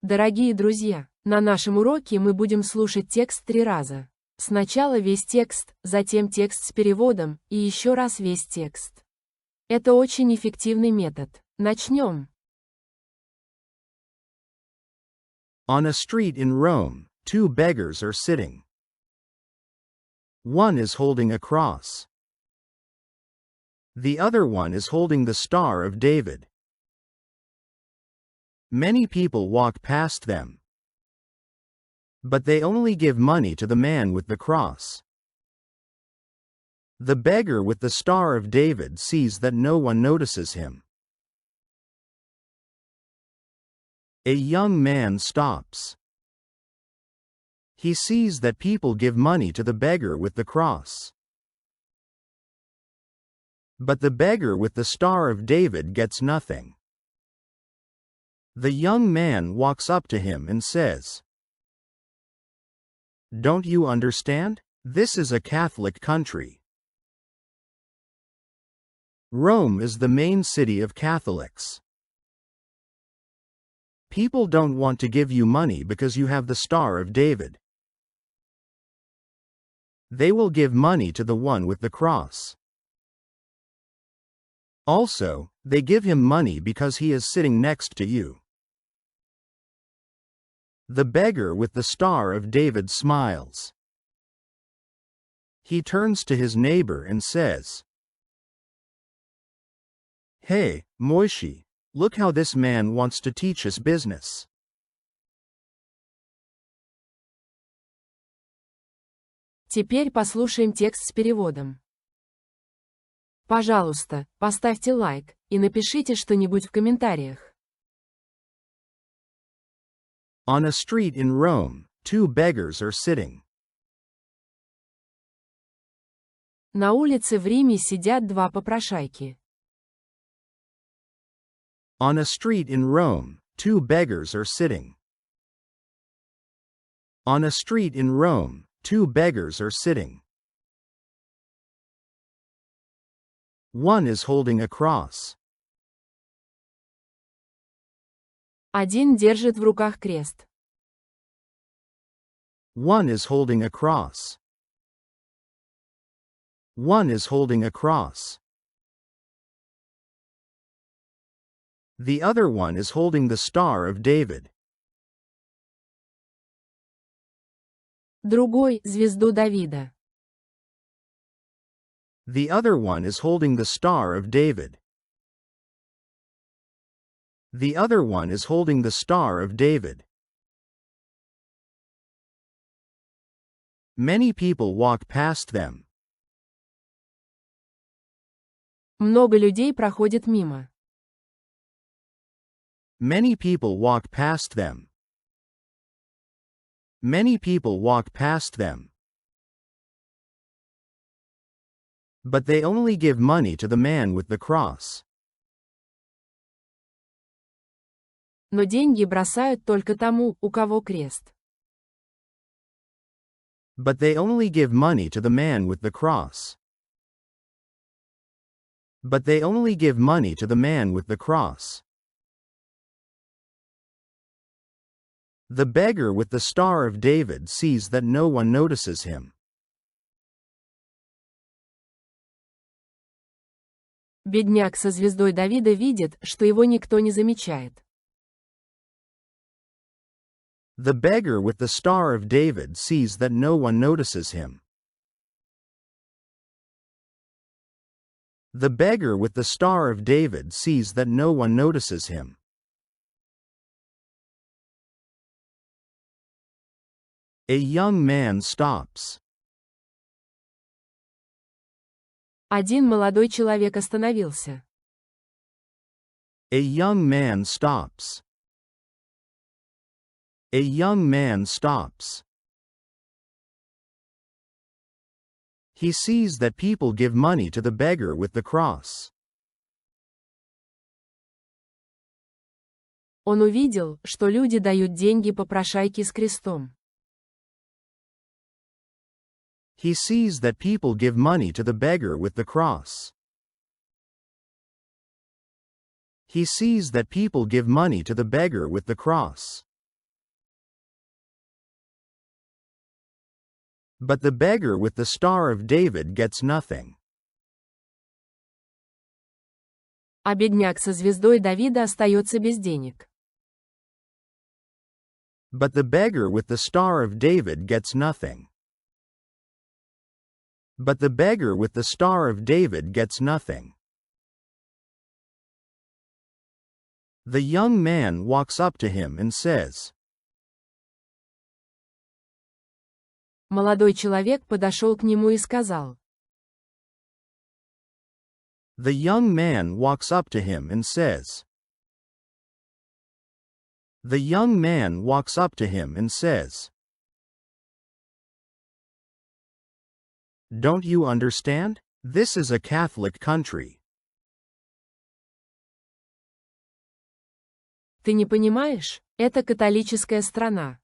Дорогие друзья, на нашем уроке мы будем слушать текст 3 раза. Сначала весь текст, затем текст с переводом, и еще раз весь текст. Это очень эффективный метод. Начнем. On a street in Rome, two beggars are sitting. One is holding a cross. The other one is holding the Star of David. Many people walk past them, but they only give money to the man with the cross. The beggar with the Star of David sees that no one notices him. A young man stops. He sees that people give money to the beggar with the cross. But the beggar with the Star of David gets nothing. The young man walks up to him and says, "Don't you understand? This is a Catholic country. Rome is the main city of Catholics. People don't want to give you money because you have the Star of David. They will give money to the one with the cross. Also, they give him money because he is sitting next to you." The beggar with the Star of David smiles. He turns to his neighbor and says, "Hey, Moishi, look how this man wants to teach us business." Теперь послушаем текст с переводом. Пожалуйста, поставьте лайк и напишите что-нибудь в комментариях. On a street in Rome, two beggars are sitting. На улице в Риме сидят два попрошайки. On a street in Rome, two beggars are sitting. On a street in Rome, two beggars are sitting. One is holding a cross. Один держит в руках крест. One is holding a cross. One is holding a cross. The other one is holding the Star of David. Другой — звезду Давида. The other one is holding the Star of David. The other one is holding the Star of David. Many people walk past them. Много людей проходит мимо. Many people walk past them. Many people walk past them. But they only give money to the man with the cross. Но деньги бросают только тому, у кого крест. But they only give money to the man with the cross. But they only give money to the man with the cross. The beggar with the Star of David sees that no one notices him. Бедняк со звездой Давида видит, что его никто не замечает. The beggar with the Star of David sees that no one notices him. The beggar with the Star of David sees that no one notices him. A young man stops. Один молодой человек остановился. A young man stops. A young man stops. He sees that people give money to the beggar with the cross. Он увидел, что люди дают деньги попрошайке с крестом. He sees that people give money to the beggar with the cross. He sees that people give money to the beggar with the cross. But the beggar with the Star of David gets nothing. А бедняк со звездой Давида остается без денег. But the beggar with the Star of David gets nothing. But the beggar with the Star of David gets nothing. The young man walks up to him and says, Молодой человек подошел к нему и сказал. The young man walks up to him and says. The young man walks up to him and says, Don't you understand? This is a Catholic country. Ты не понимаешь? Это католическая страна.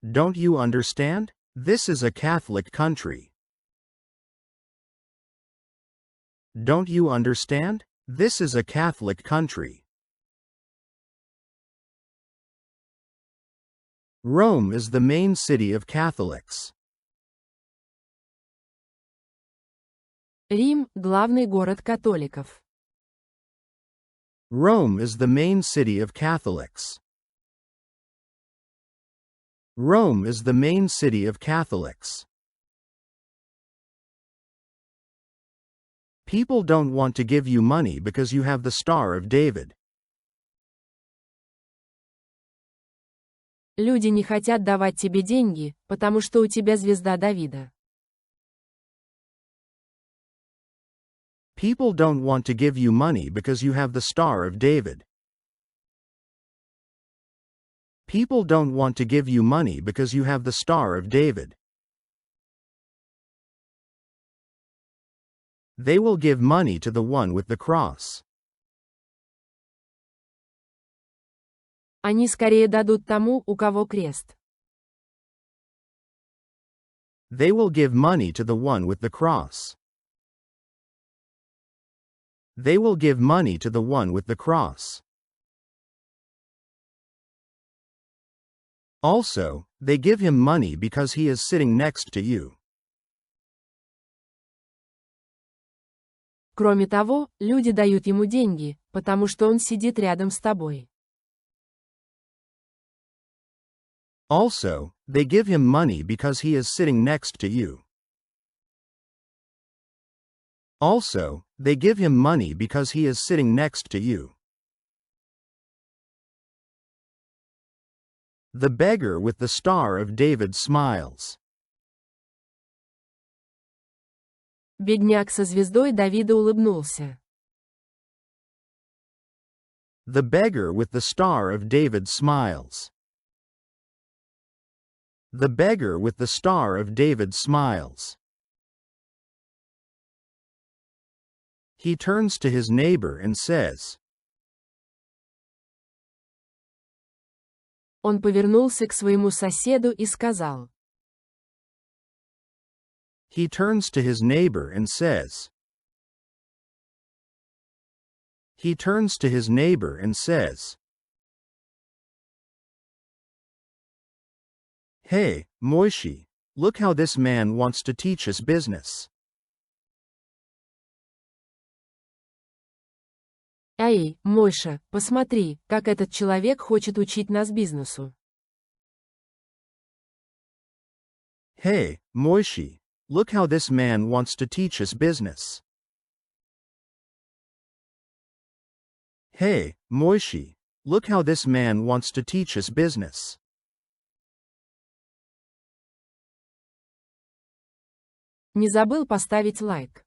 Don't you understand? This is a Catholic country. Don't you understand? This is a Catholic country. Rome is the main city of Catholics. Рим – главный город католиков. Rome is the main city of Catholics. Rome is the main city of Catholics. People don't want to give you money because you have the Star of David. Люди не хотят давать тебе деньги, потому что у тебя звезда Давида. People don't want to give you money because you have the Star of David. People don't want to give you money because you have the Star of David. They will give money to the one with the cross. Они скорее дадут тому, у кого крест. They will give money to the one with the cross. They will give money to the one with the cross. Also, they give him money because he is sitting next to you. Кроме того, люди дают ему деньги, потому что он сидит рядом с тобой. Also, they give him money because he is sitting next to you. Also, they give him money because he is sitting next to you. The beggar with the Star of David smiles. Бедняк со звездой Давида улыбнулся. The beggar with the Star of David smiles. The beggar with the Star of David smiles. He turns to his neighbor and says. Он повернулся к своему соседу и сказал. He turns to his neighbor and says. He turns to his neighbor and says. Hey, Moishi, look how this man wants to teach us business. Эй, Мойша, посмотри, как этот человек хочет учить нас бизнесу. Hey, Moishi, look how this man wants to teach us business. Hey, Moishi, look how this man wants to teach us business. Не забыл поставить лайк.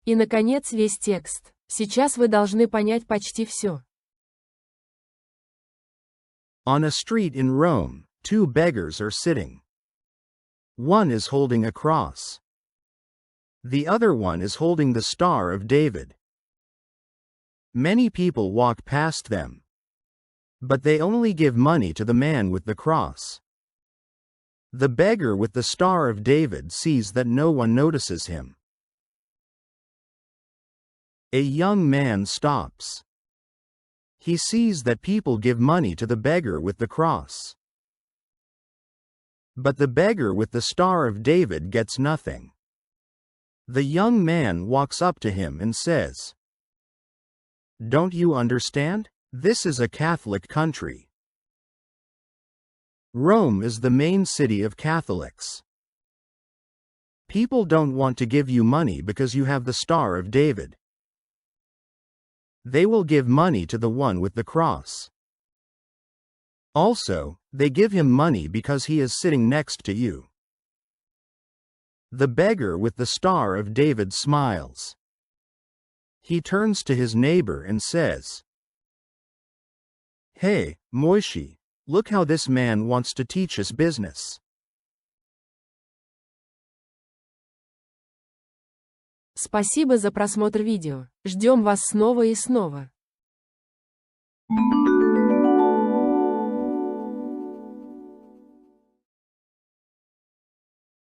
И, наконец, весь текст. Сейчас вы должны понять почти все. On a street in Rome, two beggars are sitting. One is holding a cross. The other one is holding the Star of David. Many people walk past them. But they only give money to the man with the cross. The beggar with the Star of David sees that no one notices him. A young man stops. He sees that people give money to the beggar with the cross. But the beggar with the Star of David gets nothing. The young man walks up to him and says, "Don't you understand? This is a Catholic country. Rome is the main city of Catholics. People don't want to give you money because you have the Star of David. They will give money to the one with the cross. Also, they give him money because he is sitting next to you." The beggar with the Star of David smiles. He turns to his neighbor and says, "Hey, Moishi, look how this man wants to teach us business." Спасибо за просмотр видео. Ждем вас снова и снова.